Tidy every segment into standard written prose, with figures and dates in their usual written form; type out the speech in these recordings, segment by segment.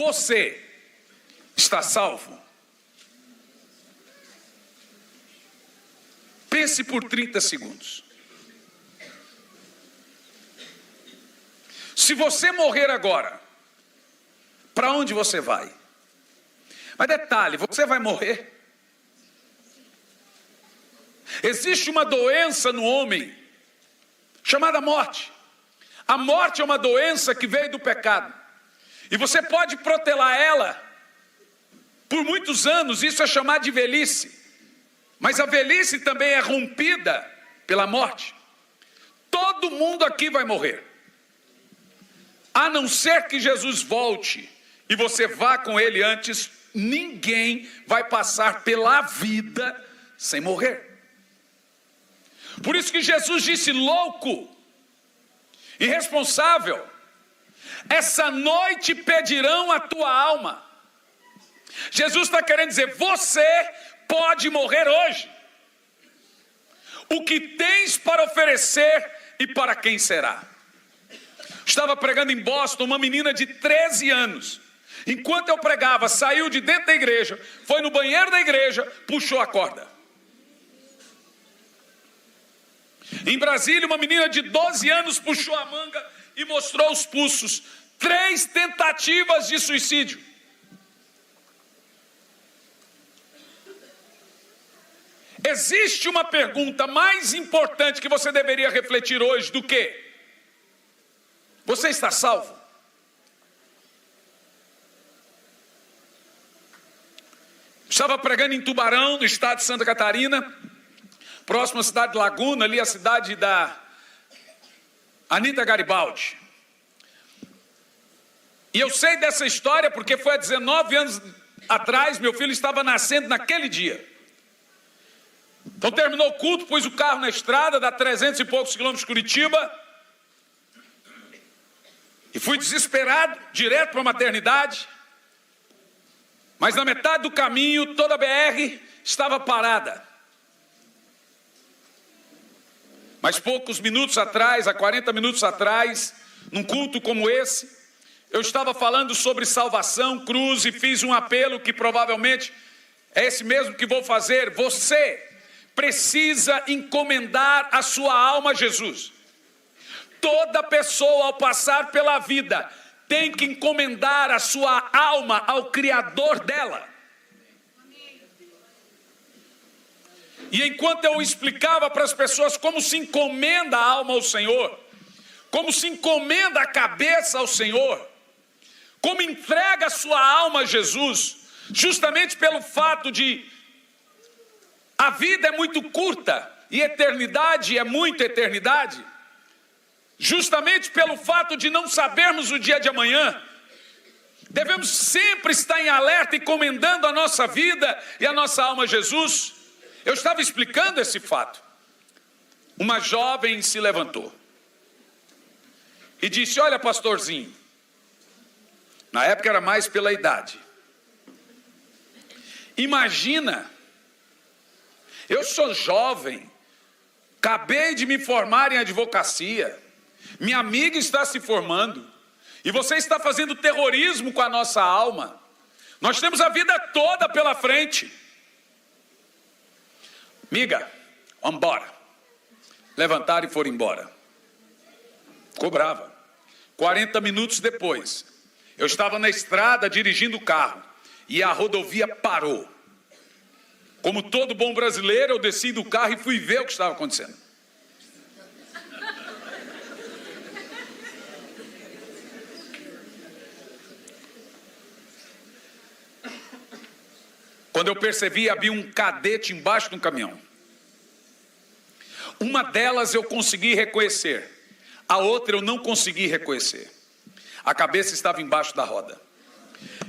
você está salvo? Pense por 30 segundos. Se você morrer agora, para onde você vai? Mas detalhe, você vai morrer. Existe uma doença no homem chamada morte. A morte é uma doença que veio do pecado. E você pode protelar ela por muitos anos, isso é chamado de velhice. Mas a velhice também é rompida pela morte. Todo mundo aqui vai morrer. A não ser que Jesus volte e você vá com ele antes, ninguém vai passar pela vida sem morrer. Por isso que Jesus disse: louco, irresponsável, essa noite pedirão a tua alma. Jesus está querendo dizer: você pode morrer hoje. O que tens para oferecer e para quem será? Estava pregando em Boston, uma menina de 13 anos. Enquanto eu pregava, saiu de dentro da igreja, foi no banheiro da igreja, puxou a corda. Em Brasília, uma menina de 12 anos puxou a manga e mostrou os pulsos. 3 tentativas de suicídio. Existe uma pergunta mais importante que você deveria refletir hoje do que: você está salvo? Estava pregando em Tubarão, no estado de Santa Catarina, próximo à cidade de Laguna, ali a cidade da Anita Garibaldi. E eu sei dessa história porque foi há 19 anos atrás, meu filho estava nascendo naquele dia. Então terminou o culto, pus o carro na estrada, dá 300 e poucos quilômetros de Curitiba, e fui desesperado, direto para a maternidade. Mas na metade do caminho, toda a BR estava parada. Mas poucos minutos atrás, há 40 minutos atrás, num culto como esse, eu estava falando sobre salvação, cruz, e fiz um apelo que provavelmente é esse mesmo que vou fazer. Você precisa encomendar a sua alma a Jesus. Toda pessoa, ao passar pela vida, tem que encomendar a sua alma ao Criador dela. E enquanto eu explicava para as pessoas como se encomenda a alma ao Senhor, como se encomenda a cabeça ao Senhor, como entrega a sua alma a Jesus, justamente pelo fato de a vida é muito curta e eternidade é muito eternidade, justamente pelo fato de não sabermos o dia de amanhã, devemos sempre estar em alerta, encomendando a nossa vida e a nossa alma a Jesus. Eu estava explicando esse fato. Uma jovem se levantou e disse: olha, pastorzinho, na época era mais pela idade, imagina, eu sou jovem, acabei de me formar em advocacia, minha amiga está se formando, e você está fazendo terrorismo com a nossa alma. Nós temos a vida toda pela frente. Amiga, vamos embora. Levantaram e foram embora. Ficou brava. 40 minutos depois, eu estava na estrada dirigindo o carro e a rodovia parou. Como todo bom brasileiro, eu desci do carro e fui ver o que estava acontecendo. Quando eu percebi, havia um cadete embaixo do caminhão. Uma delas eu consegui reconhecer, a outra eu não consegui reconhecer. A cabeça estava embaixo da roda.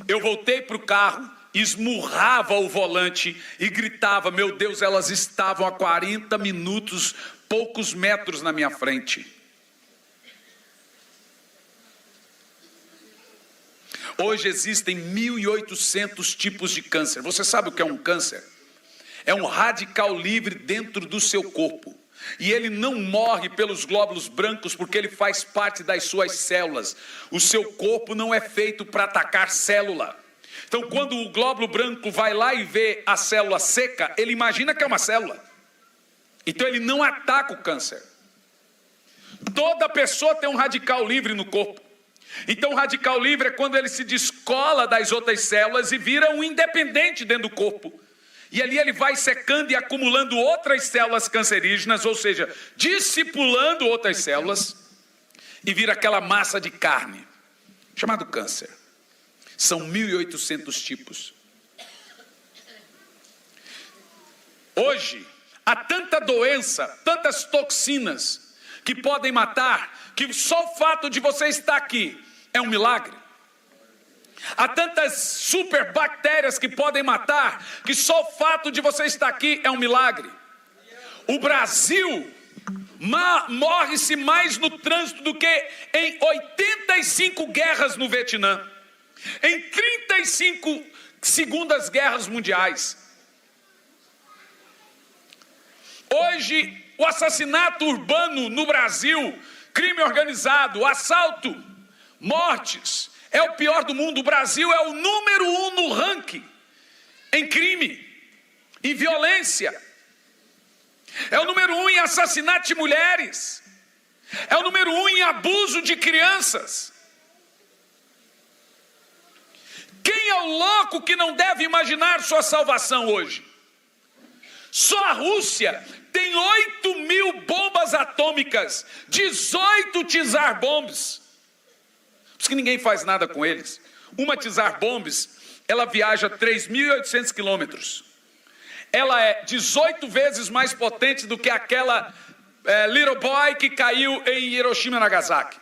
Eu voltei para o carro, esmurrava o volante e gritava: meu Deus, elas estavam a 40 minutos, poucos metros na minha frente. Hoje existem 1.800 tipos de câncer. Você sabe o que é um câncer? É um radical livre dentro do seu corpo. E ele não morre pelos glóbulos brancos porque ele faz parte das suas células. O seu corpo não é feito para atacar célula. Então, quando o glóbulo branco vai lá e vê a célula seca, ele imagina que é uma célula. Então, ele não ataca o câncer. Toda pessoa tem um radical livre no corpo. Então, o radical livre é quando ele se descola das outras células e vira um independente dentro do corpo. E ali ele vai secando e acumulando outras células cancerígenas, ou seja, discipulando outras células, e vira aquela massa de carne, chamado câncer. São 1.800 tipos. Hoje, há tanta doença, tantas toxinas que podem matar, que só o fato de você estar aqui é um milagre. Há tantas superbactérias que podem matar, que só o fato de você estar aqui é um milagre. O Brasil morre-se mais no trânsito do que em 85 guerras no Vietnã, em 35 segundas guerras mundiais. Hoje, o assassinato urbano no Brasil, crime organizado, assalto, mortes, é o pior do mundo. O Brasil é o número 1 no ranking em crime, em violência. É o número 1 em assassinato de mulheres. É o número 1 em abuso de crianças. Quem é o louco que não deve imaginar sua salvação hoje? Só a Rússia tem 8.000 bombas atômicas, 18 Tsar Bombs. Por isso que ninguém faz nada com eles. Uma Tsar Bombs, ela viaja 3.800 quilômetros. Ela é 18 vezes mais potente do que aquela Little Boy que caiu em Hiroshima e Nagasaki.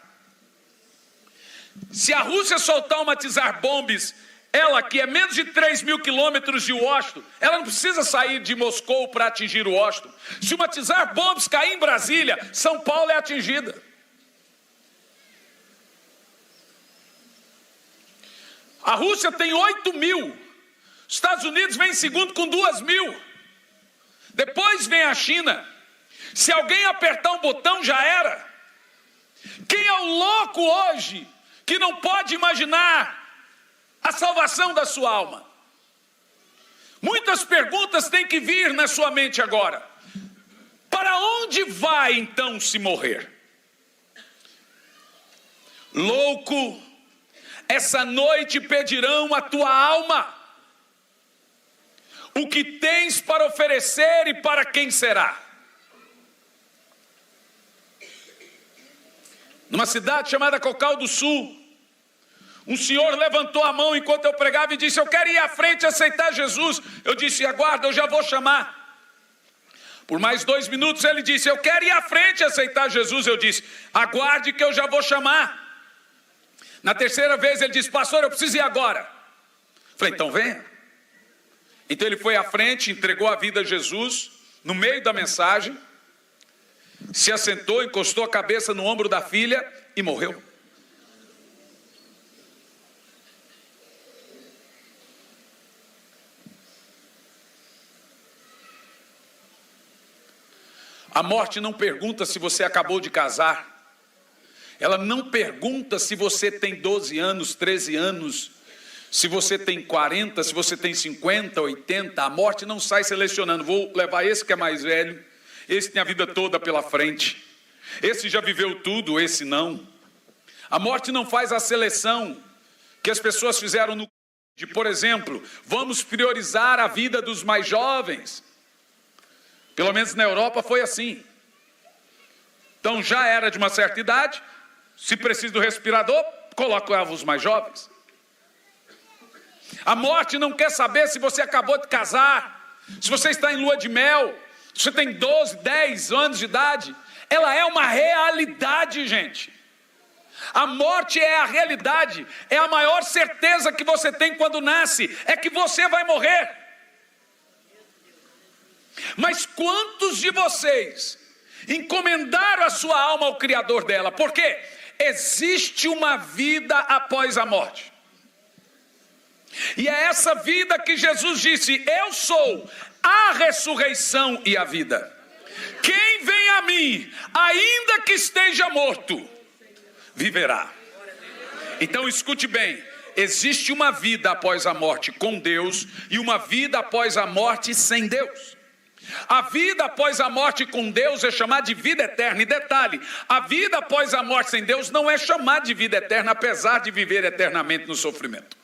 Se a Rússia soltar uma Tsar Bombs, ela que é menos de 3.000 quilômetros de Washington, ela não precisa sair de Moscou para atingir Washington. Se uma Tsar Bombs cair em Brasília, São Paulo é atingida. A Rússia tem 8.000. Os Estados Unidos vem em segundo com 2.000. Depois vem a China. Se alguém apertar um botão, já era. Quem é o louco hoje que não pode imaginar a salvação da sua alma? Muitas perguntas têm que vir na sua mente agora. Para onde vai então se morrer? Louco, essa noite pedirão a tua alma. O que tens para oferecer e para quem será? Numa cidade chamada Cocal do Sul, um senhor levantou a mão enquanto eu pregava e disse: eu quero ir à frente e aceitar Jesus. Eu disse: aguarda, eu já vou chamar. Por mais 2 minutos ele disse: eu quero ir à frente e aceitar Jesus. Eu disse: aguarde que eu já vou chamar. Na terceira vez ele disse: pastor, eu preciso ir agora. Falei: então venha. Então ele foi à frente, entregou a vida a Jesus, no meio da mensagem, se assentou, encostou a cabeça no ombro da filha e morreu. A morte não pergunta se você acabou de casar. Ela não pergunta se você tem 12 anos, 13 anos, se você tem 40, se você tem 50, 80. A morte não sai selecionando: vou levar esse que é mais velho, esse tem a vida toda pela frente, esse já viveu tudo, esse não. A morte não faz a seleção que as pessoas fizeram no de, por exemplo, vamos priorizar a vida dos mais jovens. Pelo menos na Europa foi assim. Então já era de uma certa idade, se precisa do respirador, colocava os mais jovens. A morte não quer saber se você acabou de casar, se você está em lua de mel, se você tem 12, 10 anos de idade. Ela é uma realidade, gente. A morte é a realidade, é a maior certeza que você tem quando nasce, é que você vai morrer. Mas quantos de vocês encomendaram a sua alma ao Criador dela? Porque existe uma vida após a morte. E é essa vida que Jesus disse: eu sou a ressurreição e a vida. Quem vem a mim, ainda que esteja morto, viverá. Então escute bem, existe uma vida após a morte com Deus e uma vida após a morte sem Deus. A vida após a morte com Deus é chamada de vida eterna. E detalhe, a vida após a morte sem Deus não é chamada de vida eterna, apesar de viver eternamente no sofrimento.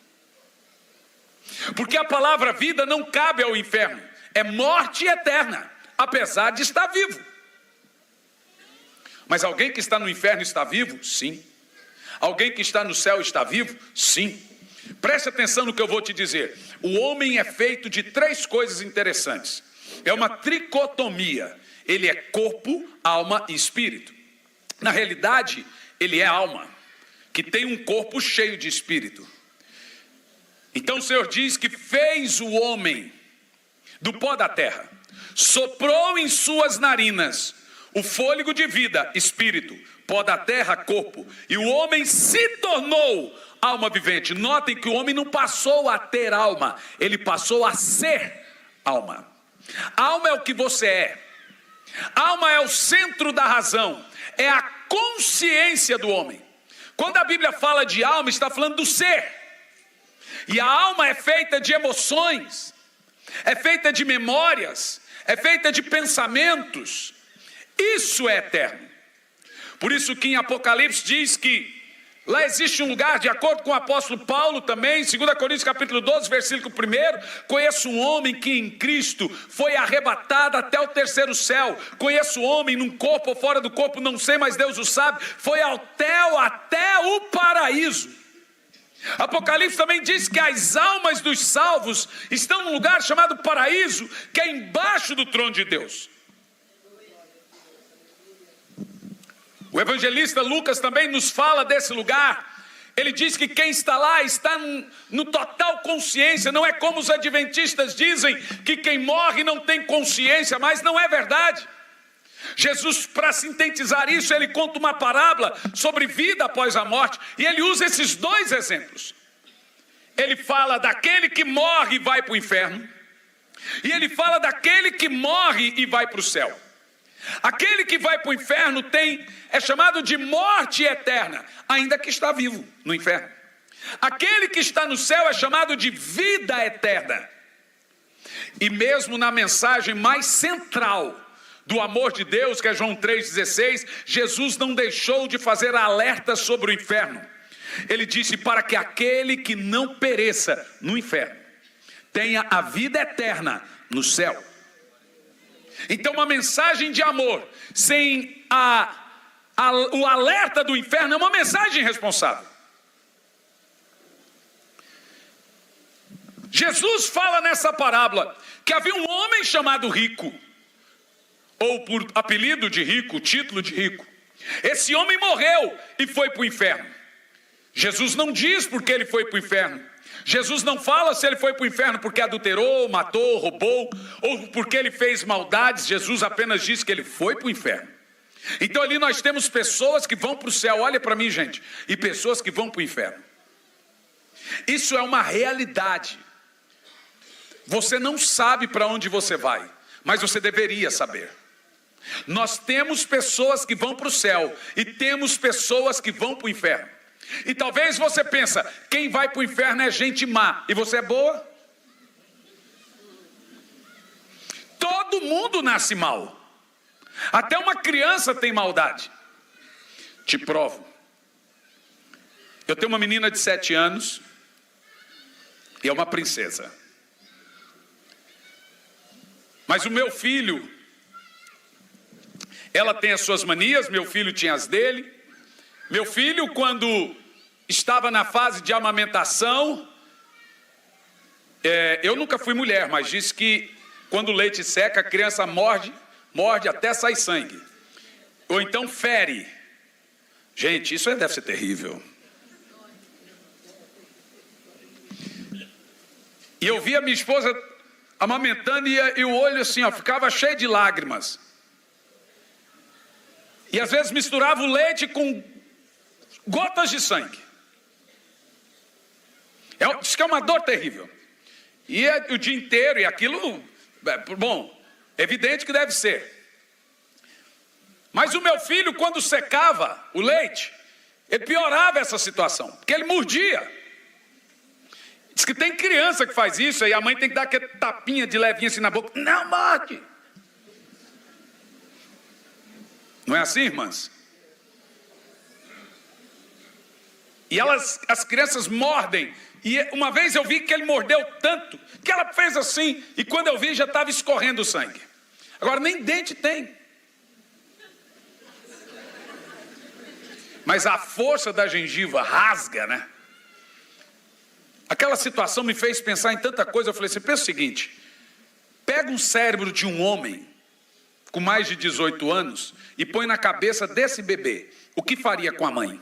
Porque a palavra vida não cabe ao inferno, é morte eterna, apesar de estar vivo. Mas alguém que está no inferno está vivo? Sim. Alguém que está no céu está vivo? Sim. Preste atenção no que eu vou te dizer. O homem é feito de 3 coisas interessantes. É uma tricotomia. Ele é corpo, alma e espírito. Na realidade, ele é alma, que tem um corpo cheio de espírito. Então o Senhor diz que fez o homem do pó da terra, soprou em suas narinas o fôlego de vida, espírito, pó da terra, corpo, e o homem se tornou alma vivente. Notem que o homem não passou a ter alma, ele passou a ser alma. Alma é o que você é. Alma é o centro da razão, é a consciência do homem. Quando a Bíblia fala de alma, está falando do ser. E a alma é feita de emoções, é feita de memórias, é feita de pensamentos. Isso é eterno. Por isso que em Apocalipse diz que lá existe um lugar, de acordo com o apóstolo Paulo também, em 2 Coríntios capítulo 12, versículo 1, conheço um homem que em Cristo foi arrebatado até o 3º céu. Conheço um homem num corpo ou fora do corpo, não sei, mas Deus o sabe, foi até o paraíso. Apocalipse também diz que as almas dos salvos estão num lugar chamado paraíso, que é embaixo do trono de Deus. O evangelista Lucas também nos fala desse lugar. Ele diz que quem está lá está no total consciência. Não é como os adventistas dizem, que quem morre não tem consciência, mas não é verdade. Jesus, para sintetizar isso, ele conta uma parábola sobre vida após a morte, e ele usa esses 2 exemplos. Ele fala daquele que morre e vai para o inferno, e ele fala daquele que morre e vai para o céu. Aquele que vai para o inferno é chamado de morte eterna, ainda que está vivo no inferno. Aquele que está no céu é chamado de vida eterna. E mesmo na mensagem mais central do amor de Deus, que é João 3,16, Jesus não deixou de fazer alerta sobre o inferno. Ele disse para que aquele que não pereça no inferno tenha a vida eterna no céu. Então uma mensagem de amor sem o alerta do inferno é uma mensagem irresponsável. Jesus fala nessa parábola que havia um homem chamado rico, ou por apelido de rico, título de rico. Esse homem morreu e foi para o inferno. Jesus não diz porque ele foi para o inferno. Jesus não fala se ele foi para o inferno porque adulterou, matou, roubou, ou porque ele fez maldades. Jesus apenas diz que ele foi para o inferno. Então ali nós temos pessoas que vão para o céu, olha para mim, gente, e pessoas que vão para o inferno. Isso é uma realidade. Você não sabe para onde você vai, mas você deveria saber. Nós temos pessoas que vão para o céu e temos pessoas que vão para o inferno. E talvez você pense, quem vai para o inferno é gente má, e você é boa? Todo mundo nasce mal. Até uma criança tem maldade. Te provo. Eu tenho uma menina de 7 anos e é uma princesa. Mas o meu filho, ela tem as suas manias, meu filho tinha as dele. Meu filho, quando estava na fase de amamentação, eu nunca fui mulher, mas diz que quando o leite seca, a criança morde até sair sangue. Ou então fere. Gente, isso deve ser terrível. E eu vi a minha esposa amamentando e o olho assim, ficava cheio de lágrimas. E às vezes misturava o leite com gotas de sangue. Diz que é uma dor terrível. E o dia inteiro, e aquilo, bom, evidente que deve ser. Mas o meu filho, quando secava o leite, ele piorava essa situação, porque ele mordia. Diz que tem criança que faz isso, aí a mãe tem que dar aquele tapinha de levinha assim na boca. Não morde! Não é assim, irmãs? E as crianças mordem. E uma vez eu vi que ele mordeu tanto, que ela fez assim, e quando eu vi já estava escorrendo o sangue. Agora nem dente tem. Mas a força da gengiva rasga, né? Aquela situação me fez pensar em tanta coisa. Eu falei assim, pensa o seguinte, pega um cérebro de um homem com mais de 18 anos e põe na cabeça desse bebê, o que faria com a mãe?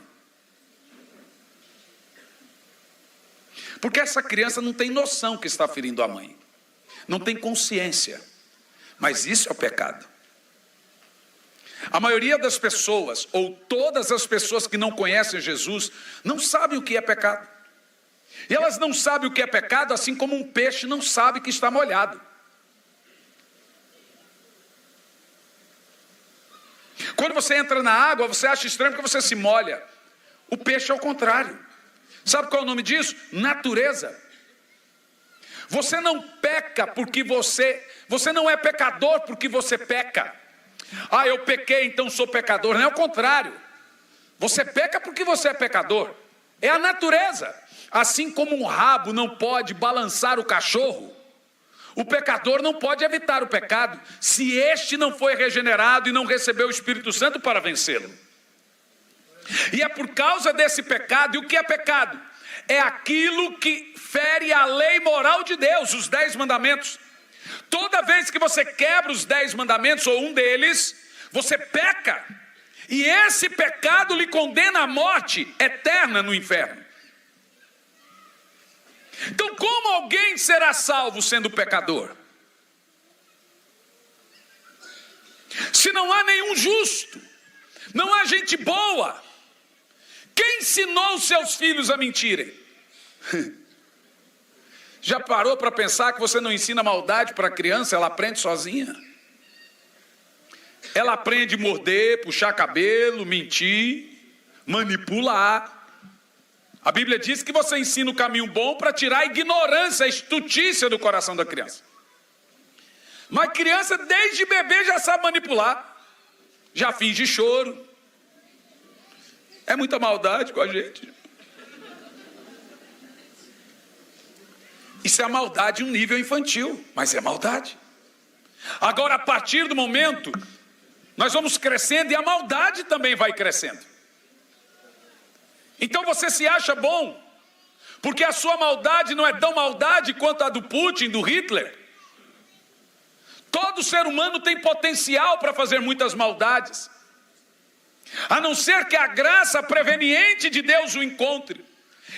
Porque essa criança não tem noção que está ferindo a mãe, não tem consciência, mas isso é o pecado. A maioria das pessoas, ou todas as pessoas que não conhecem Jesus, não sabem o que é pecado. E elas não sabem o que é pecado, assim como um peixe não sabe que está molhado. Quando você entra na água, você acha estranho porque você se molha. O peixe é o contrário. Sabe qual é o nome disso? Natureza. Você não peca porque você não é pecador porque você peca. Ah, eu pequei, então sou pecador. Não é o contrário. Você peca porque você é pecador. É a natureza. Assim como um rabo não pode balançar o cachorro, o pecador não pode evitar o pecado, se este não foi regenerado e não recebeu o Espírito Santo para vencê-lo. E é por causa desse pecado. E o que é pecado? É aquilo que fere a lei moral de Deus, os 10 mandamentos. Toda vez que você quebra os 10 mandamentos, ou um deles, você peca. E esse pecado lhe condena à morte eterna no inferno. Então, como alguém será salvo sendo pecador? Se não há nenhum justo, não há gente boa. Quem ensinou os seus filhos a mentirem? Já parou para pensar que você não ensina maldade para a criança, ela aprende sozinha? Ela aprende a morder, puxar cabelo, mentir, manipular. A Bíblia diz que você ensina o caminho bom para tirar a ignorância, a estutícia do coração da criança. Mas criança desde bebê já sabe manipular, já finge choro. É muita maldade com a gente. Isso é a maldade em um nível infantil, mas é maldade. Agora, a partir do momento, nós vamos crescendo e a maldade também vai crescendo. Então você se acha bom, porque a sua maldade não é tão maldade quanto a do Putin, do Hitler. Todo ser humano tem potencial para fazer muitas maldades, a não ser que a graça preveniente de Deus o encontre.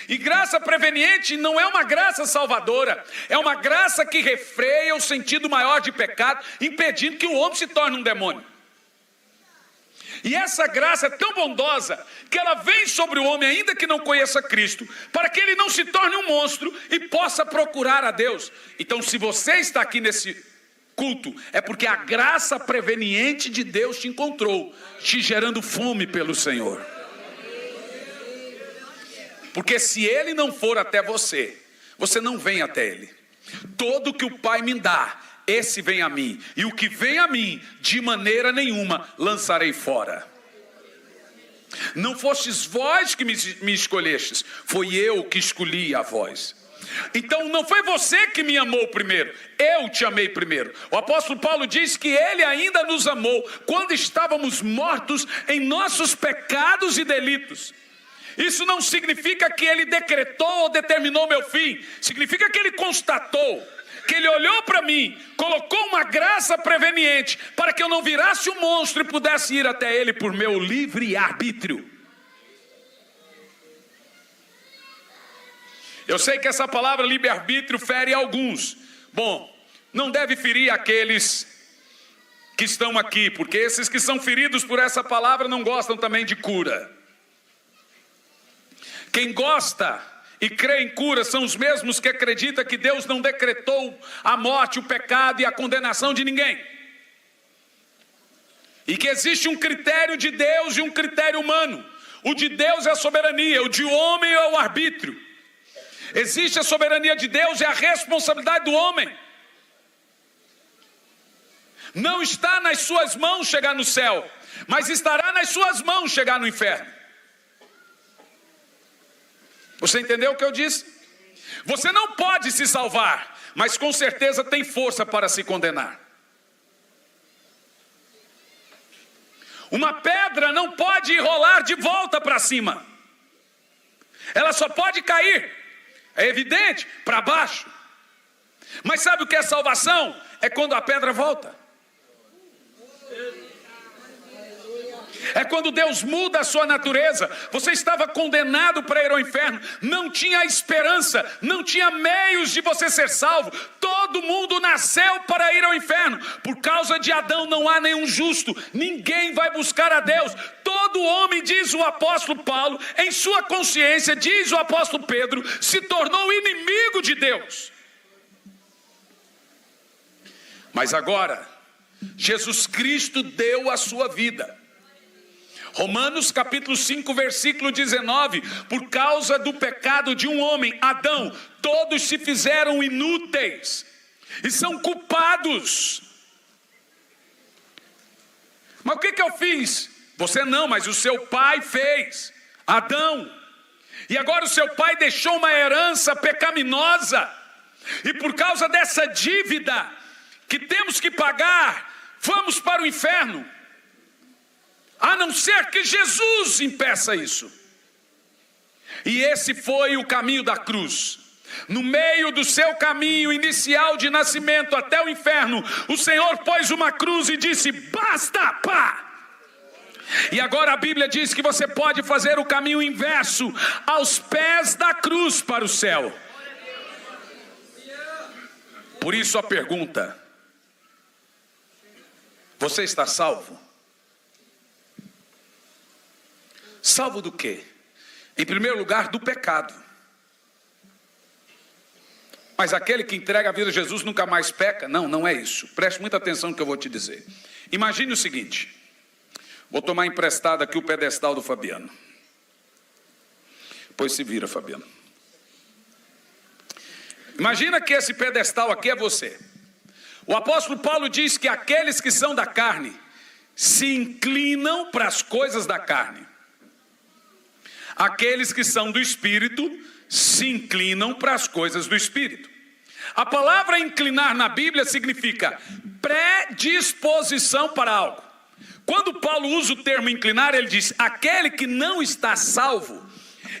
E graça preveniente não é uma graça salvadora, é uma graça que refreia o sentido maior de pecado, impedindo que o homem se torne um demônio. E essa graça é tão bondosa que ela vem sobre o homem, ainda que não conheça Cristo, para que ele não se torne um monstro e possa procurar a Deus. Então, se você está aqui nesse culto, é porque a graça preveniente de Deus te encontrou, te gerando fome pelo Senhor. Porque se Ele não for até você, você não vem até Ele. Todo que o Pai me dá, esse vem a mim, e o que vem a mim, de maneira nenhuma lançarei fora. Não fostes vós que me escolhestes, foi eu que escolhi a vós. Então não foi você que me amou primeiro, eu te amei primeiro. O apóstolo Paulo diz que ele ainda nos amou quando estávamos mortos em nossos pecados e delitos. Isso não significa que ele decretou ou determinou meu fim, significa que ele constatou, que ele olhou para mim, colocou uma graça preveniente para que eu não virasse um monstro e pudesse ir até ele por meu livre arbítrio. Eu sei que essa palavra livre-arbítrio fere alguns. Bom, não deve ferir aqueles que estão aqui, porque esses que são feridos por essa palavra não gostam também de cura. Quem gosta e crê em cura são os mesmos que acreditam que Deus não decretou a morte, o pecado e a condenação de ninguém. E que existe um critério de Deus e um critério humano. O de Deus é a soberania, o de homem é o arbítrio. Existe a soberania de Deus e a responsabilidade do homem. Não está nas suas mãos chegar no céu, mas estará nas suas mãos chegar no inferno. Você entendeu o que eu disse? Você não pode se salvar, mas com certeza tem força para se condenar. Uma pedra não pode rolar de volta para cima. Ela só pode cair, é evidente, para baixo. Mas sabe o que é salvação? É quando a pedra volta. É quando Deus muda a sua natureza. Você estava condenado para ir ao inferno, não tinha esperança, não tinha meios de você ser salvo. Todo mundo nasceu para ir ao inferno. Por causa de Adão não há nenhum justo, ninguém vai buscar a Deus. Todo homem, diz o apóstolo Paulo, em sua consciência, diz o apóstolo Pedro, se tornou inimigo de Deus. Mas agora, Jesus Cristo deu a sua vida. Romanos capítulo 5, versículo 19, por causa do pecado de um homem, Adão, todos se fizeram inúteis e são culpados. Mas o que eu fiz? Você não, mas o seu pai fez, Adão. E agora o seu pai deixou uma herança pecaminosa, e por causa dessa dívida que temos que pagar, vamos para o inferno. A não ser que Jesus impeça isso. E esse foi o caminho da cruz. No meio do seu caminho inicial de nascimento até o inferno, o Senhor pôs uma cruz e disse: basta, pá! E agora a Bíblia diz que você pode fazer o caminho inverso, aos pés da cruz para o céu. Por isso a pergunta: você está salvo? Salvo do quê? Em primeiro lugar, do pecado. Mas aquele que entrega a vida a Jesus nunca mais peca? Não, não é isso. Preste muita atenção no que eu vou te dizer. Imagine o seguinte. Vou tomar emprestado aqui o pedestal do Fabiano. Pois se vira, Fabiano. Imagina que esse pedestal aqui é você. O apóstolo Paulo diz que aqueles que são da carne se inclinam para as coisas da carne. Aqueles que são do Espírito se inclinam para as coisas do Espírito. A palavra inclinar na Bíblia significa predisposição para algo. Quando Paulo usa o termo inclinar, ele diz: aquele que não está salvo,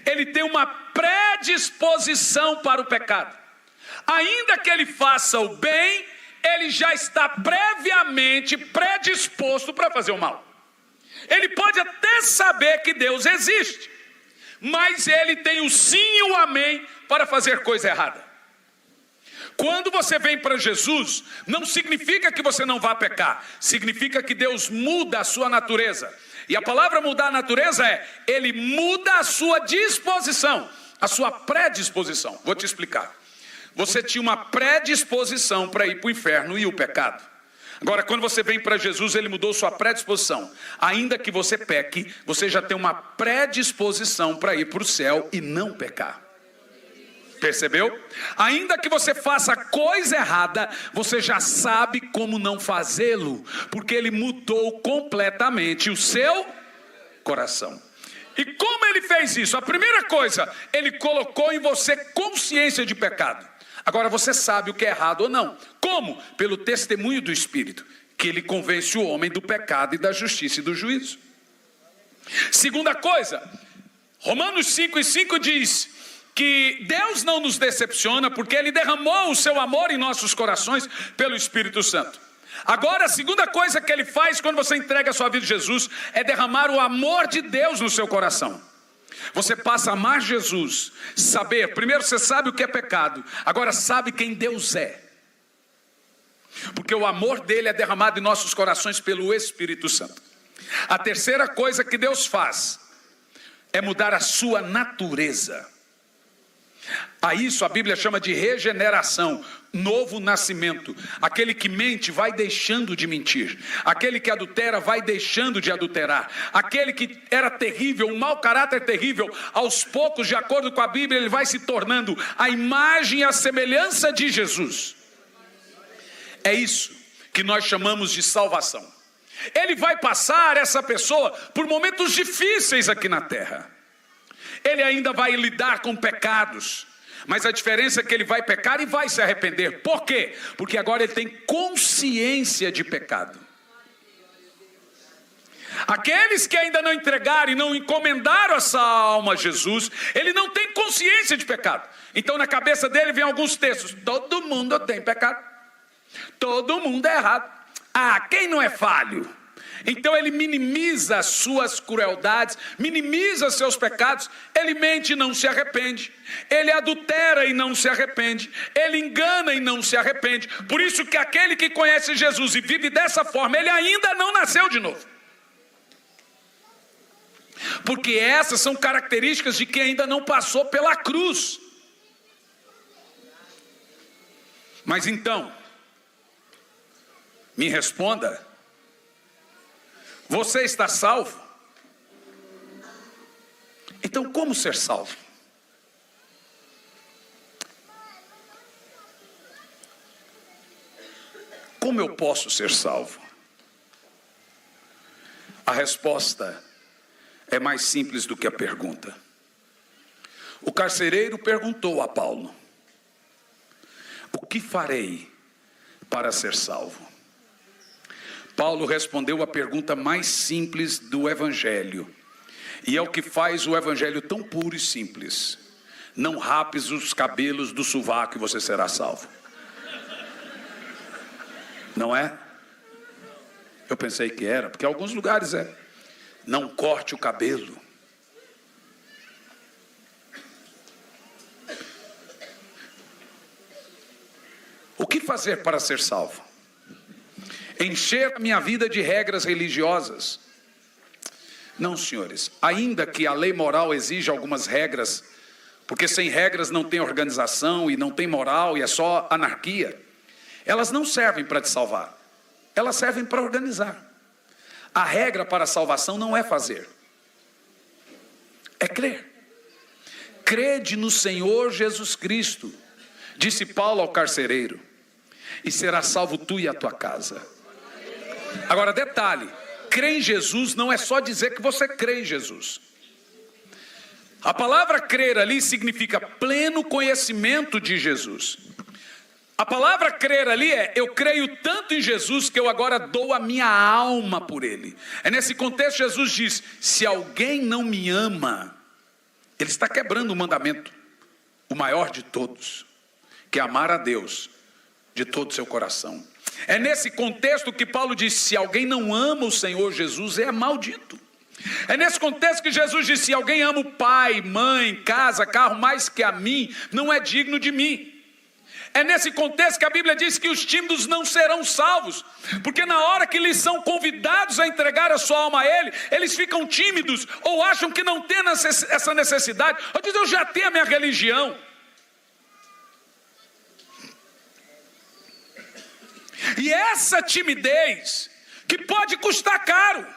ele tem uma predisposição para o pecado. Ainda que ele faça o bem, ele já está previamente predisposto para fazer o mal. Ele pode até saber que Deus existe, mas ele tem o sim e o amém para fazer coisa errada. Quando você vem para Jesus, não significa que você não vá pecar, significa que Deus muda a sua natureza. E a palavra mudar a natureza é, ele muda a sua disposição, a sua predisposição. Vou te explicar. Você tinha uma predisposição para ir para o inferno e o pecado. Agora, quando você vem para Jesus, ele mudou sua predisposição. Ainda que você peque, você já tem uma predisposição para ir para o céu e não pecar. Percebeu? Ainda que você faça coisa errada, você já sabe como não fazê-lo, porque ele mudou completamente o seu coração. E como ele fez isso? A primeira coisa, ele colocou em você consciência de pecado. Agora você sabe o que é errado ou não. Como? Pelo testemunho do Espírito, que ele convence o homem do pecado e da justiça e do juízo. Segunda coisa, Romanos 5:5 diz que Deus não nos decepciona, porque ele derramou o seu amor em nossos corações pelo Espírito Santo. Agora a segunda coisa que ele faz quando você entrega a sua vida a Jesus é derramar o amor de Deus no seu coração. Você passa a amar Jesus, saber, primeiro você sabe o que é pecado, agora sabe quem Deus é. Porque o amor dele é derramado em nossos corações pelo Espírito Santo. A terceira coisa que Deus faz é mudar a sua natureza. A isso a Bíblia chama de regeneração, novo nascimento. Aquele que mente vai deixando de mentir. Aquele que adultera vai deixando de adulterar. Aquele que era terrível, um mau caráter terrível, aos poucos, de acordo com a Bíblia, ele vai se tornando a imagem e a semelhança de Jesus. É isso que nós chamamos de salvação. Ele vai passar, essa pessoa, por momentos difíceis aqui na terra. Ele ainda vai lidar com pecados, mas a diferença é que ele vai pecar e vai se arrepender. Por quê? Porque agora ele tem consciência de pecado. Aqueles que ainda não entregaram e não encomendaram essa alma a Jesus, ele não tem consciência de pecado. Então na cabeça dele vem alguns textos: todo mundo tem pecado, todo mundo é errado. Quem não é falho? Então ele minimiza as suas crueldades, minimiza seus pecados. Ele mente e não se arrepende, ele adultera e não se arrepende, ele engana e não se arrepende. Por isso que aquele que conhece Jesus e vive dessa forma, ele ainda não nasceu de novo. Porque essas são características de quem ainda não passou pela cruz. Mas então, me responda: você está salvo? Então como ser salvo? Como eu posso ser salvo? A resposta é mais simples do que a pergunta. O carcereiro perguntou a Paulo: o que farei para ser salvo? Paulo respondeu a pergunta mais simples do Evangelho. E é o que faz o Evangelho tão puro e simples: não rapes os cabelos do sovaco e você será salvo. Não é? Eu pensei que era, porque em alguns lugares é: não corte o cabelo. O que fazer para ser salvo? Encher a minha vida de regras religiosas? Não, senhores. Ainda que a lei moral exija algumas regras, porque sem regras não tem organização e não tem moral e é só anarquia, elas não servem para te salvar, elas servem para organizar. A regra para a salvação não é fazer, é crer. Crede no Senhor Jesus Cristo, disse Paulo ao carcereiro, e será salvo tu e a tua casa. Agora detalhe: crer em Jesus não é só dizer que você crê em Jesus. A palavra crer ali significa pleno conhecimento de Jesus. A palavra crer ali é: eu creio tanto em Jesus que eu agora dou a minha alma por Ele. É nesse contexto que Jesus diz: se alguém não me ama, ele está quebrando o mandamento, o maior de todos, que é amar a Deus de todo o seu coração. É nesse contexto que Paulo diz: se alguém não ama o Senhor Jesus, é maldito. É nesse contexto que Jesus disse: se alguém ama o pai, mãe, casa, carro mais que a mim, não é digno de mim. É nesse contexto que a Bíblia diz que os tímidos não serão salvos, porque na hora que eles são convidados a entregar a sua alma a Ele, eles ficam tímidos, ou acham que não tem essa necessidade, ou dizem: eu já tenho a minha religião. E essa timidez, que pode custar caro.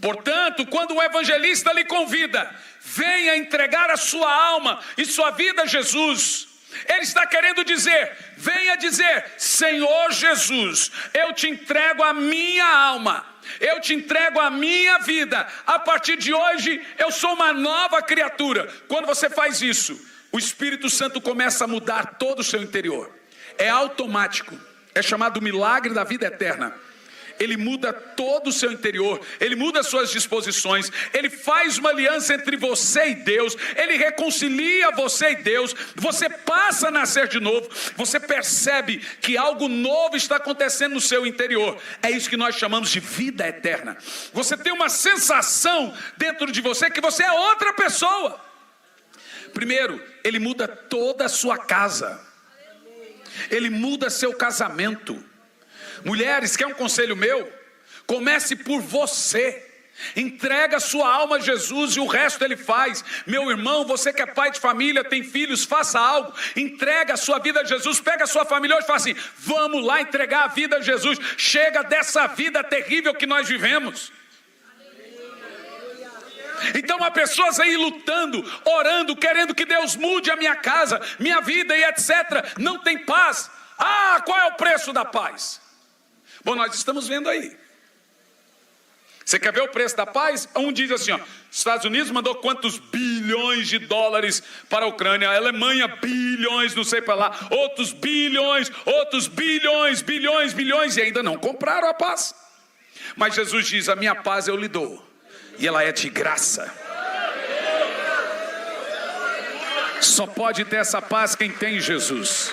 Portanto, quando o evangelista lhe convida: venha entregar a sua alma e sua vida a Jesus, ele está querendo dizer: venha dizer: Senhor Jesus, eu te entrego a minha alma, eu te entrego a minha vida, a partir de hoje eu sou uma nova criatura. Quando você faz isso, o Espírito Santo começa a mudar todo o seu interior. É automático, é chamado milagre da vida eterna. Ele muda todo o seu interior, ele muda as suas disposições, ele faz uma aliança entre você e Deus, ele reconcilia você e Deus, você passa a nascer de novo, você percebe que algo novo está acontecendo no seu interior. É isso que nós chamamos de vida eterna. Você tem uma sensação dentro de você que você é outra pessoa. Primeiro, ele muda toda a sua casa, ele muda seu casamento. Mulheres, quer um conselho meu? Comece por você. Entrega a sua alma a Jesus e o resto Ele faz. Meu irmão, você que é pai de família, tem filhos, faça algo. Entrega a sua vida a Jesus. Pega a sua família hoje e fala assim: vamos lá entregar a vida a Jesus. Chega dessa vida terrível que nós vivemos. Então há pessoas aí lutando, orando, querendo que Deus mude a minha casa, minha vida e etc. Não tem paz. Qual é o preço da paz? Bom, nós estamos vendo aí. Você quer ver o preço da paz? Um diz assim, Estados Unidos mandou quantos bilhões de dólares para a Ucrânia, a Alemanha bilhões, não sei para lá, outros bilhões, bilhões, e ainda não compraram a paz. Mas Jesus diz: a minha paz eu lhe dou, e ela é de graça. Só pode ter essa paz quem tem Jesus.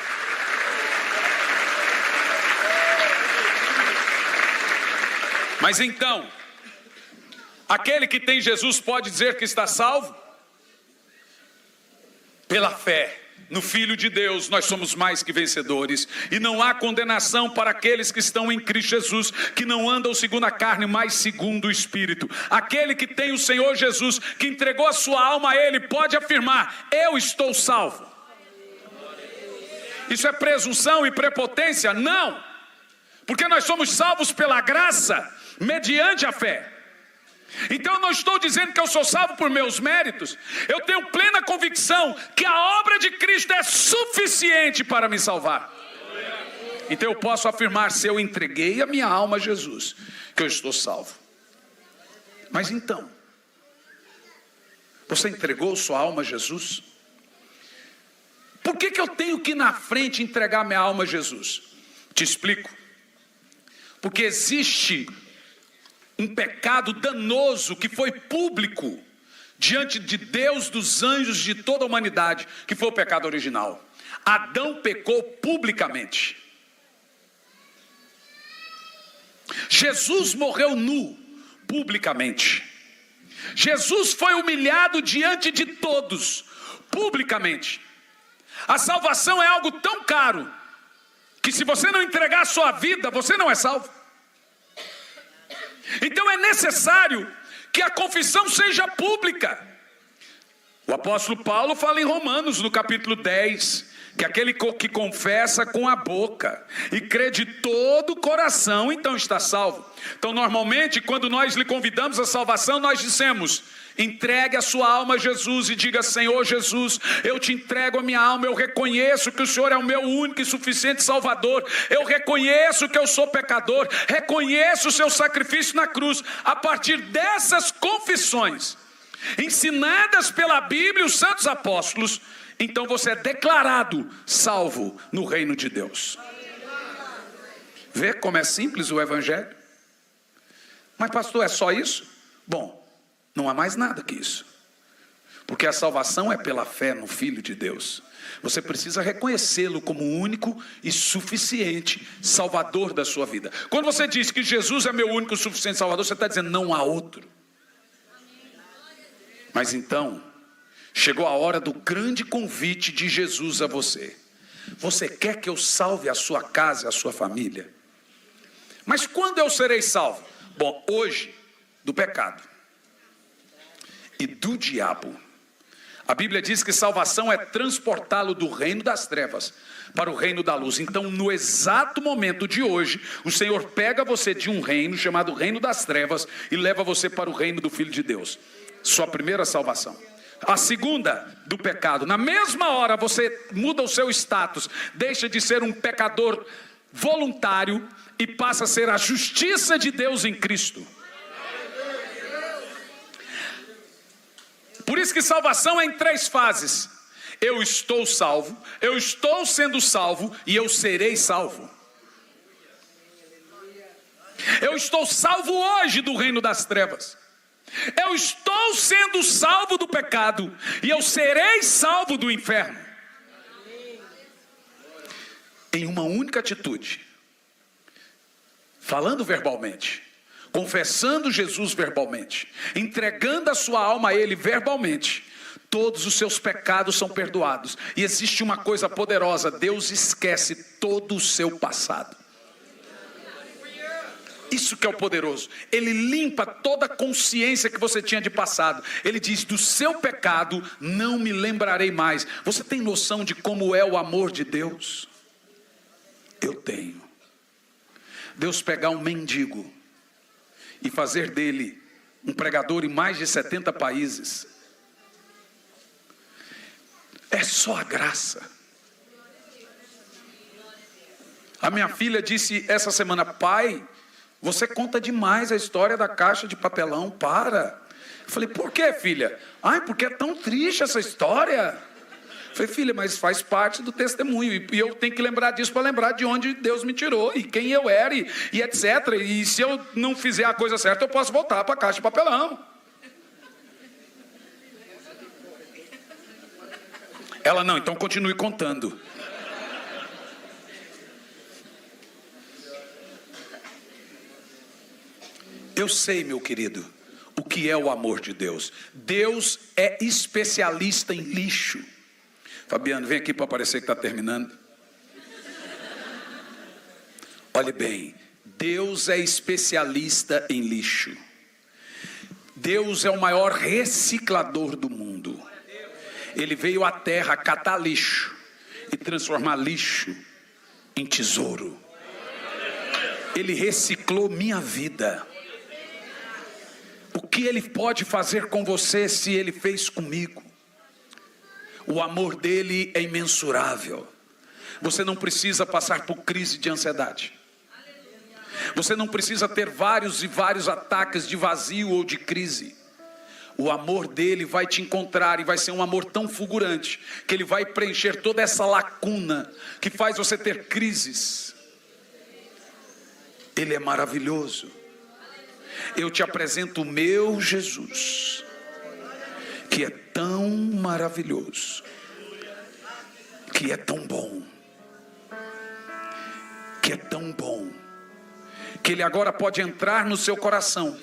Mas então, aquele que tem Jesus pode dizer que está salvo? Pela fé no Filho de Deus, nós somos mais que vencedores. E não há condenação para aqueles que estão em Cristo Jesus, que não andam segundo a carne, mas segundo o Espírito. Aquele que tem o Senhor Jesus, que entregou a sua alma a Ele, pode afirmar: eu estou salvo. Isso é presunção e prepotência? Não, porque nós somos salvos pela graça, mediante a fé. Então eu não estou dizendo que eu sou salvo por meus méritos. Eu tenho plena convicção que a obra de Cristo é suficiente para me salvar. Então eu posso afirmar, se eu entreguei a minha alma a Jesus, que eu estou salvo. Mas então, você entregou sua alma a Jesus? Por que eu tenho que ir na frente entregar minha alma a Jesus? Te explico. Porque existe um pecado danoso que foi público diante de Deus, dos anjos, de toda a humanidade, que foi o pecado original. Adão pecou publicamente. Jesus morreu nu, publicamente. Jesus foi humilhado diante de todos, publicamente. A salvação é algo tão caro que se você não entregar a sua vida, você não é salvo. Então é necessário que a confissão seja pública. O apóstolo Paulo fala em Romanos, no capítulo 10, que aquele que confessa com a boca e crê de todo o coração, então está salvo. Então normalmente quando nós lhe convidamos à salvação, nós dizemos: entregue a sua alma a Jesus e diga: Senhor Jesus, eu te entrego a minha alma. Eu reconheço que o Senhor é o meu único e suficiente Salvador. Eu reconheço que eu sou pecador. Reconheço o seu sacrifício na cruz. A partir dessas confissões, ensinadas pela Bíblia e os santos apóstolos, então você é declarado salvo no reino de Deus. Vê como é simples o evangelho? Mas pastor, é só isso? Bom, não há mais nada que isso. Porque a salvação é pela fé no Filho de Deus. Você precisa reconhecê-lo como o único e suficiente Salvador da sua vida. Quando você diz que Jesus é meu único e suficiente Salvador, você está dizendo: não há outro. Mas então, chegou a hora do grande convite de Jesus a você. Você quer que eu salve a sua casa, a sua família? Mas quando eu serei salvo? Bom, hoje, do pecado e do diabo. A Bíblia diz que salvação é transportá-lo do reino das trevas para o reino da luz. Então, no exato momento de hoje, o Senhor pega você de um reino chamado reino das trevas e leva você para o reino do Filho de Deus. Sua primeira salvação. A segunda, do pecado. Na mesma hora você muda o seu status, deixa de ser um pecador voluntário e passa a ser a justiça de Deus em Cristo. Por isso que salvação é em 3 fases. Eu estou salvo, eu estou sendo salvo e eu serei salvo. Eu estou salvo hoje do reino das trevas. Eu estou sendo salvo do pecado e eu serei salvo do inferno. Em uma única atitude. Falando verbalmente, confessando Jesus verbalmente, entregando a sua alma a Ele verbalmente, todos os seus pecados são perdoados. E existe uma coisa poderosa: Deus esquece todo o seu passado. Isso que é o poderoso. Ele limpa toda a consciência que você tinha de passado. Ele diz: do seu pecado não me lembrarei mais. Você tem noção de como é o amor de Deus? Eu tenho. Deus pegar um mendigo e fazer dele um pregador em mais de 70 países. É só a graça. A minha filha disse essa semana: pai, você conta demais a história da caixa de papelão, para. Eu falei: por que, filha? Ai, porque é tão triste essa história. Eu falei: filha, mas faz parte do testemunho, e eu tenho que lembrar disso para lembrar de onde Deus me tirou, e quem eu era, e etc. E se eu não fizer a coisa certa, eu posso voltar para a caixa de papelão. Ela: não, então continue contando. Eu sei, meu querido, o que é o amor de Deus. Deus é especialista em lixo. Fabiano, vem aqui para parecer que está terminando. Olhe bem, Deus é especialista em lixo. Deus é o maior reciclador do mundo. Ele veio à terra catar lixo e transformar lixo em tesouro. Ele reciclou minha vida. O que Ele pode fazer com você se Ele fez comigo? O amor dele é imensurável. Você não precisa passar por crise de ansiedade. Você não precisa ter vários e vários ataques de vazio ou de crise. O amor dele vai te encontrar e vai ser um amor tão fulgurante que ele vai preencher toda essa lacuna que faz você ter crises. Ele é maravilhoso. Eu te apresento o meu Jesus, que é tão maravilhoso, que é tão bom, que é tão bom, que Ele agora pode entrar no seu coração.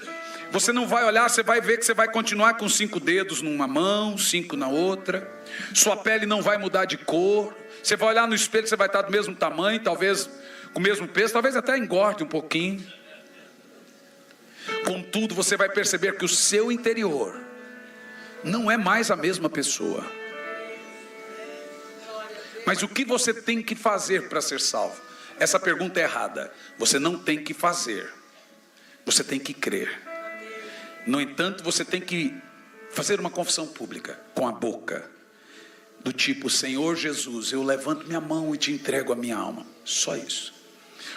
Você não vai olhar, você vai ver que você vai continuar com 5 dedos numa mão, 5 na outra. Sua pele não vai mudar de cor. Você vai olhar no espelho, você vai estar do mesmo tamanho, talvez com o mesmo peso, talvez até engorde um pouquinho. Contudo, você vai perceber que o seu interior não é mais a mesma pessoa. Mas o que você tem que fazer para ser salvo? Essa pergunta é errada. Você não tem que fazer, você tem que crer. No entanto, você tem que fazer uma confissão pública com a boca, do tipo: Senhor Jesus, eu levanto minha mão e te entrego a minha alma. Só isso.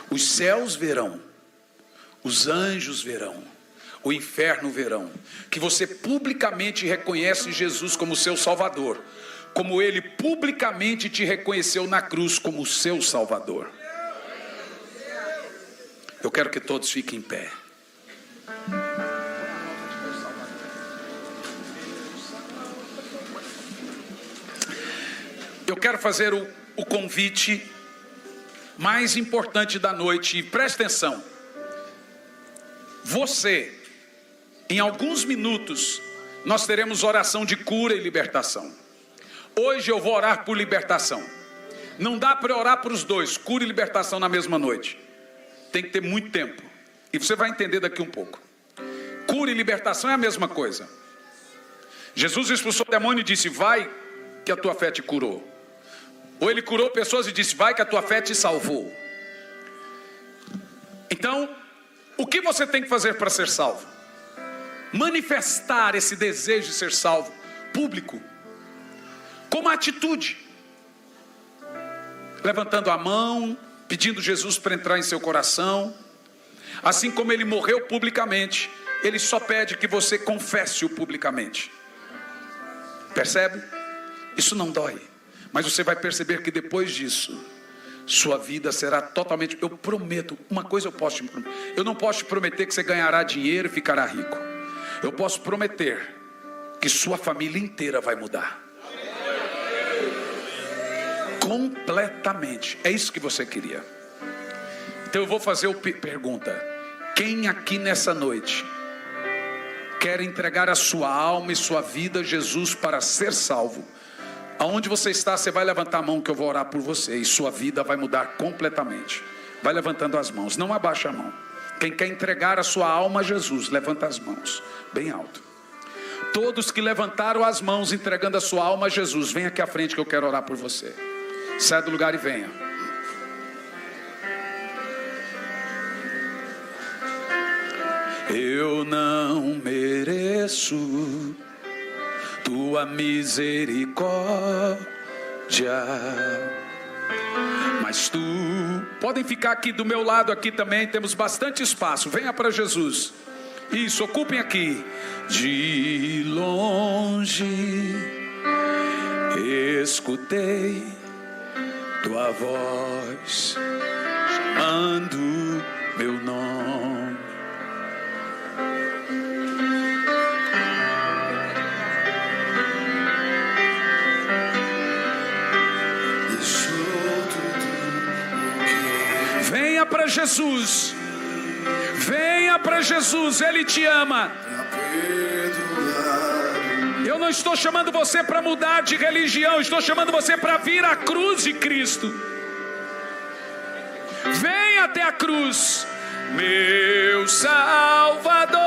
Os céus verão, os anjos verão, o inferno verão, que você publicamente reconhece Jesus como seu Salvador, como Ele publicamente te reconheceu na cruz como seu Salvador. Eu quero que todos fiquem em pé. Eu quero fazer o convite mais importante da noite, e preste atenção. Você, em alguns minutos, nós teremos oração de cura e libertação. Hoje eu vou orar por libertação. Não dá para orar para os dois, cura e libertação na mesma noite. Tem que ter muito tempo. E você vai entender daqui um pouco. Cura e libertação é a mesma coisa. Jesus expulsou o demônio e disse: vai que a tua fé te curou. Ou Ele curou pessoas e disse: vai que a tua fé te salvou. Então, o que você tem que fazer para ser salvo? Manifestar esse desejo de ser salvo público, com uma atitude, levantando a mão, pedindo Jesus para entrar em seu coração. Assim como Ele morreu publicamente, Ele só pede que você confesse-o publicamente. Percebe? Isso não dói, mas você vai perceber que depois disso, sua vida será totalmente... Eu prometo, uma coisa eu posso te prometer. Eu não posso te prometer que você ganhará dinheiro e ficará rico. Eu posso prometer que sua família inteira vai mudar. Completamente. É isso que você queria. Então eu vou fazer a pergunta: quem aqui nessa noite quer entregar a sua alma e sua vida a Jesus para ser salvo? Aonde você está, você vai levantar a mão que eu vou orar por você, e sua vida vai mudar completamente. Vai levantando as mãos, não abaixa a mão. Quem quer entregar a sua alma a Jesus, levanta as mãos, bem alto. Todos que levantaram as mãos entregando a sua alma a Jesus, vem aqui à frente que eu quero orar por você. Sai do lugar e venha. Eu não mereço tua misericórdia, mas tu... Podem ficar aqui do meu lado aqui também, temos bastante espaço. Venha para Jesus. Isso, ocupem aqui. De longe escutei tua voz chamando meu nome. Venha para Jesus. Venha para Jesus, Ele te ama. Eu não estou chamando você para mudar de religião, estou chamando você para vir à cruz de Cristo. Venha até a cruz, meu Salvador,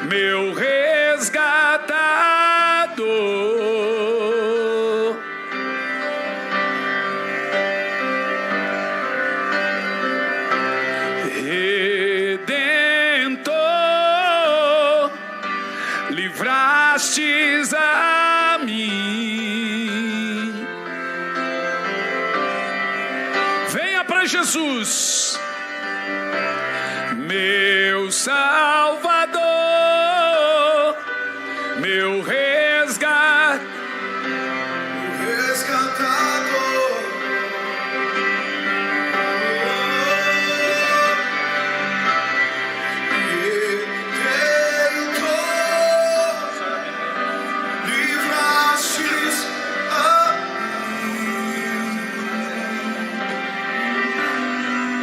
meu resgatador. Redentor, livrastes a mim. Venha para Jesus, meu Salvador, meu resgatador.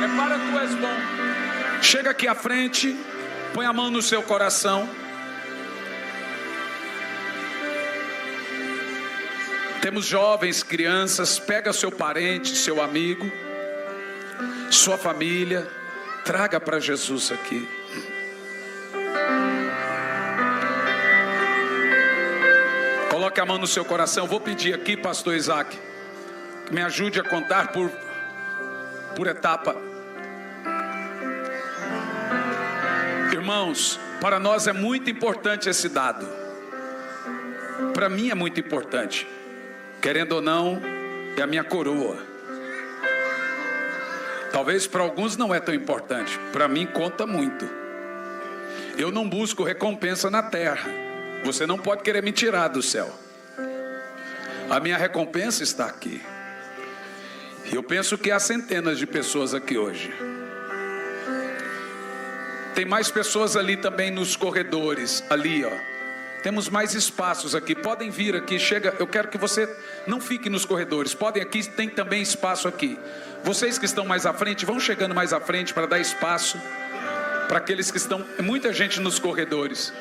Prepara, tu és bom. Chega aqui à frente, põe a mão no seu coração. Temos jovens, crianças, pega seu parente, seu amigo, sua família, traga para Jesus aqui. Coloque a mão no seu coração. Vou pedir aqui, pastor Isaac, que me ajude a contar por etapa. Irmãos, para nós é muito importante esse dado. Para mim é muito importante. Querendo ou não, é a minha coroa. Talvez para alguns não é tão importante. Para mim conta muito. Eu não busco recompensa na terra. Você não pode querer me tirar do céu. A minha recompensa está aqui. E eu penso que há centenas de pessoas aqui hoje. Tem mais pessoas ali também nos corredores. Ali, ó. Temos mais espaços aqui. Podem vir aqui. Chega. Eu quero que você não fique nos corredores. Podem aqui. Tem também espaço aqui. Vocês que estão mais à frente, vão chegando mais à frente para dar espaço para aqueles que estão. Muita gente nos corredores.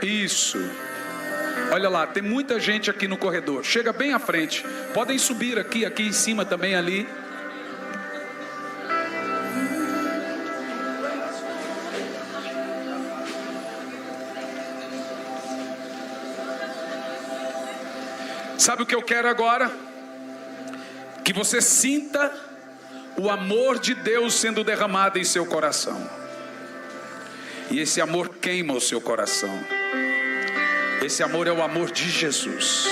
Isso. Olha lá. Tem muita gente aqui no corredor. Chega bem à frente. Podem subir aqui. Aqui em cima também ali. Sabe o que eu quero agora? Que você sinta o amor de Deus sendo derramado em seu coração. E esse amor queima o seu coração. Esse amor é o amor de Jesus.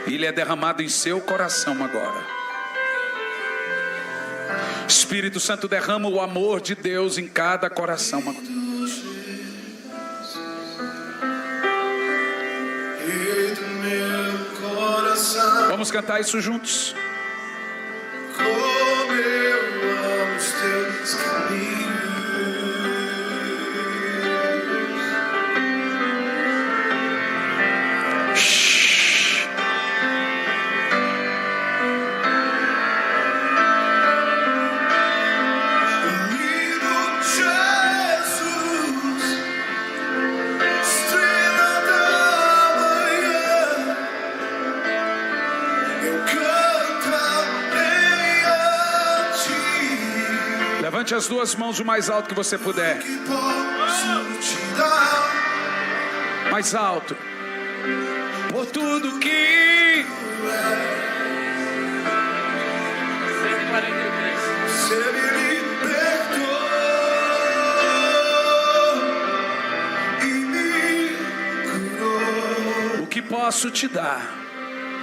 E ele é derramado em seu coração agora. Espírito Santo, derrama o amor de Deus em cada coração agora. Vamos cantar isso juntos. Como eu amo os teus caminhos. Canta Levante as duas mãos o mais alto que você puder. que posso te dar? Mais alto. Por tudo que Você me libertou e me curou. o que posso te dar.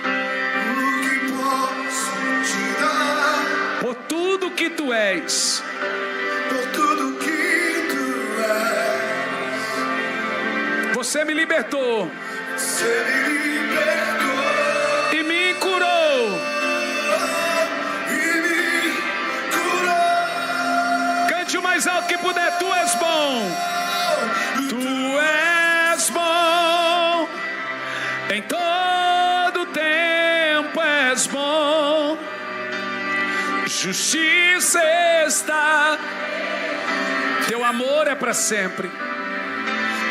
O que posso te dar? Por tudo que tu és. Por tudo que tu és. Você me libertou Você me libertou e me curou. e me curou. Cante o mais alto que puder. Tu és bom. Tu és bom. Em todo tempo és bom. Justiça está. Teu amor é para sempre.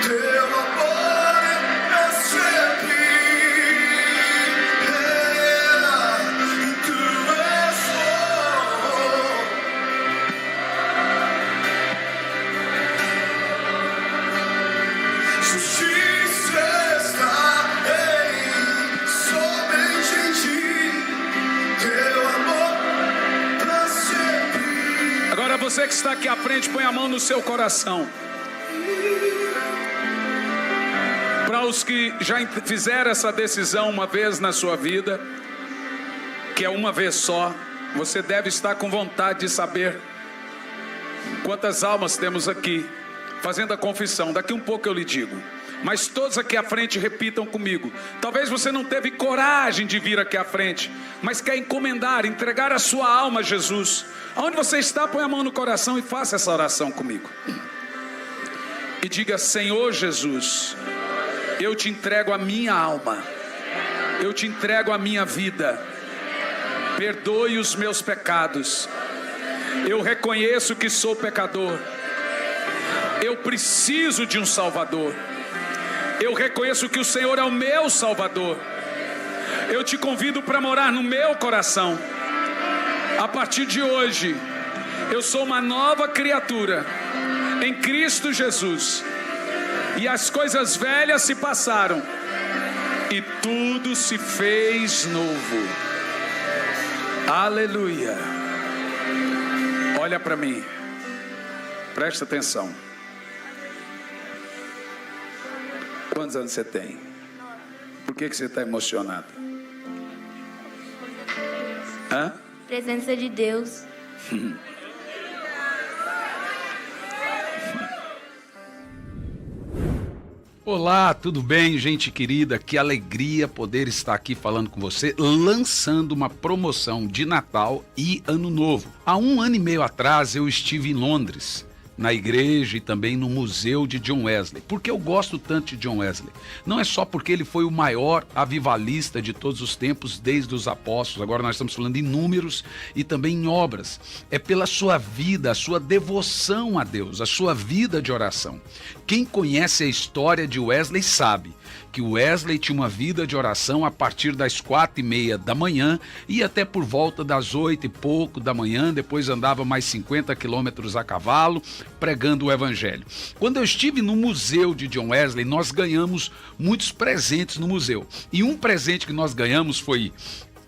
Teu amor é pra sempre. E tu és bom. Justiça está somente em ti. Teu amor pra sempre. Agora você que está aqui à frente, põe a mão no seu coração. Para os que já fizeram essa decisão uma vez na sua vida, que é uma vez só, você deve estar com vontade de saber quantas almas temos aqui, fazendo a confissão. Daqui um pouco eu lhe digo. Mas todos aqui à frente repitam comigo. Talvez você não teve coragem de vir aqui à frente, mas quer encomendar, entregar a sua alma a Jesus. Aonde você está, põe a mão no coração e faça essa oração comigo. E diga: Senhor Jesus, eu te entrego a minha alma, eu te entrego a minha vida, perdoe os meus pecados, eu reconheço que sou pecador, eu preciso de um Salvador, eu reconheço que o Senhor é o meu Salvador, eu te convido para morar no meu coração. A partir de hoje, eu sou uma nova criatura em Cristo Jesus. E as coisas velhas se passaram e tudo se fez novo. Aleluia. Olha para mim. Presta atenção. Quantos anos você tem? Por que você está emocionado? Hã? Presença de Deus. Olá, tudo bem, gente querida? Que alegria poder estar aqui falando com você, lançando uma promoção de Natal e Ano Novo. Há 1 ano e meio atrás eu estive em Londres, na igreja e também no museu de John Wesley. Por que eu gosto tanto de John Wesley? Não é só porque ele foi o maior avivalista de todos os tempos, desde os apóstolos. Agora nós estamos falando em números e também em obras. É pela sua vida, a sua devoção a Deus, a sua vida de oração. Quem conhece a história de Wesley sabe que Wesley tinha uma vida de oração a partir das 4:30 da manhã e até por volta das 8 e pouco da manhã, depois andava mais 50 quilômetros a cavalo, pregando o evangelho. Quando eu estive no museu de John Wesley, nós ganhamos muitos presentes no museu. E um presente que nós ganhamos foi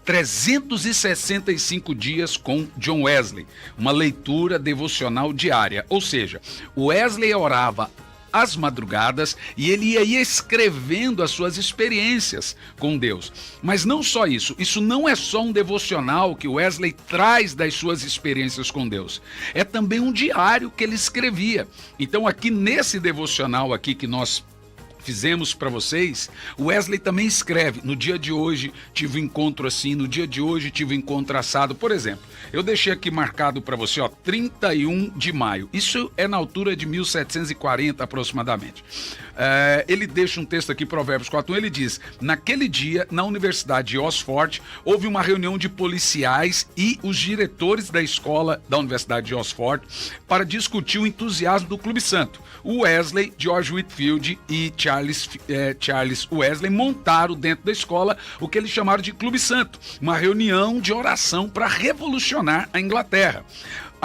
365 dias com John Wesley, uma leitura devocional diária. Ou seja, Wesley orava às madrugadas e ele ia escrevendo as suas experiências com Deus. Mas não só isso, isso não é só um devocional que Wesley traz das suas experiências com Deus, é também um diário que ele escrevia. Então aqui nesse devocional aqui que nós fizemos para vocês, Wesley também escreve: no dia de hoje tive um encontro assim, no dia de hoje tive um encontro assado. Por exemplo, eu deixei aqui marcado para você, 31 de maio. Isso é na altura de 1740 aproximadamente. Ele deixa um texto aqui, Provérbios 4:1, ele diz: naquele dia, na Universidade de Oxford, houve uma reunião de policiais e os diretores da escola da Universidade de Oxford para discutir o entusiasmo do Clube Santo. O Wesley, George Whitefield e Charles Wesley montaram dentro da escola o que eles chamaram de Clube Santo, uma reunião de oração para revolucionar a Inglaterra.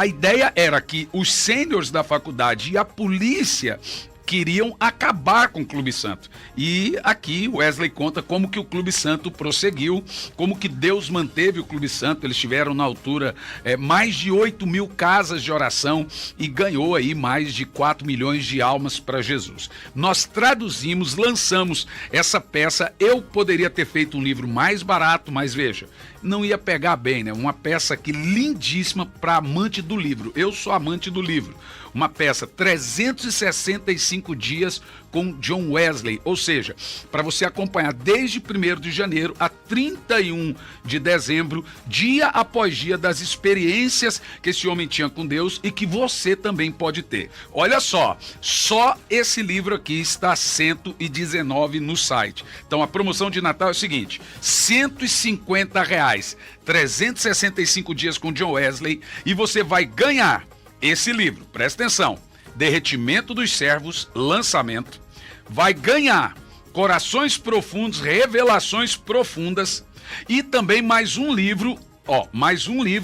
A ideia era que os sêniores da faculdade e a polícia queriam acabar com o Clube Santo. E aqui Wesley conta como que o Clube Santo prosseguiu, como que Deus manteve o Clube Santo. Eles tiveram na altura mais de 8.000 casas de oração e ganhou aí mais de 4 milhões de almas para Jesus. Nós traduzimos, lançamos essa peça. Eu poderia ter feito um livro mais barato, mas veja, não ia pegar bem, né? Uma peça aqui lindíssima para amante do livro. Eu sou amante do livro. Uma peça 365 dias com John Wesley, ou seja, para você acompanhar desde 1º de janeiro a 31 de dezembro, dia após dia, das experiências que esse homem tinha com Deus e que você também pode ter. Olha só esse livro aqui está R$119 no site. Então a promoção de Natal é o seguinte, R$150, 365 dias com John Wesley, e você vai ganhar esse livro, presta atenção, Derretimento dos Servos, lançamento, vai ganhar Corações Profundos, Revelações Profundas, e também mais um livro,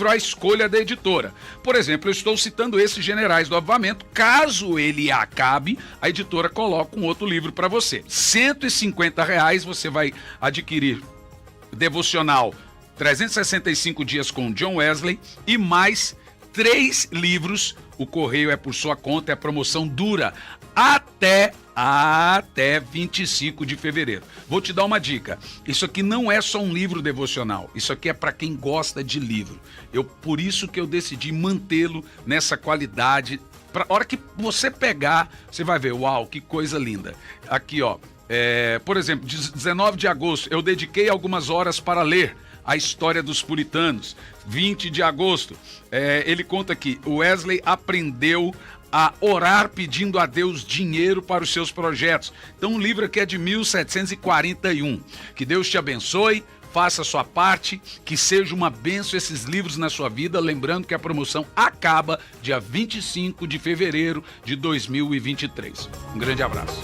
à escolha da editora. Por exemplo, eu estou citando esse Generais do Avivamento. Caso ele acabe, a editora coloca um outro livro para você. R$150 você vai adquirir devocional 365 dias com John Wesley e mais 3 livros. O correio é por sua conta, a promoção dura até 25 de fevereiro. Vou te dar uma dica. Isso aqui não é só um livro devocional. Isso aqui é para quem gosta de livro. Por isso que eu decidi mantê-lo nessa qualidade. Pra hora que você pegar, você vai ver, uau, que coisa linda. Aqui, por exemplo, 19 de agosto, eu dediquei algumas horas para ler a história dos puritanos. 20 de agosto, ele conta que Wesley aprendeu a orar pedindo a Deus dinheiro para os seus projetos. Então o livro aqui é de 1741. Que Deus te abençoe, faça a sua parte, que seja uma bênção esses livros na sua vida. Lembrando que a promoção acaba dia 25 de fevereiro de 2023. Um grande abraço.